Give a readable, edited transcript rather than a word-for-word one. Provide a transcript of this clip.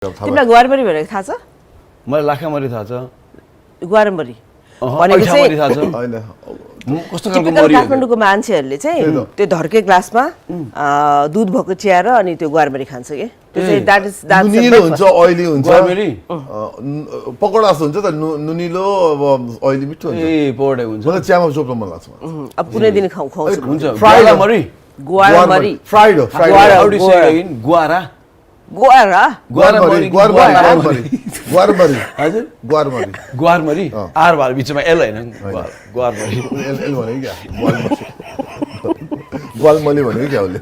तिमीलाई ग्वारमरी भनेको थाहा छ? मलाई लाखामरी थाहा छ। ग्वारमरी भनेको चाहिँ थाहा छ हैन कस्तो खालको मरी हो? काठमाडौँको मान्छेहरूले चाहिँ त्यो धर्के ग्लासमा दुध भएको चिया र अनि त्यो ग्वारमरी खान्छ के। त्यो चाहिँ द्याट इज नुनिलो हुन्छ, ऑयली हुन्छ। ग्वारमरी पकौडा जस्तो हुन्छ त, नुनिलो अब ऑयली मिठो हुन्छ। ए पकौडा हुन्छ। मलाई चियामा चोप्न मन लाग्छ। अब कुनै दिन खुवाउँछु। हुन्छ ग्वारमरी। ग्वारमरी फ्राइड हो, fried. How do you say again? Guara. ग्वारा ग्वारमरी ग्वारमरी ग्वारमरी हजुर ग्वारमरी ग्वारमरी आर भार बिचमा एल हैन ग्वारमरी एल भनेको क्या ग्वालमली भनेको क्या उसले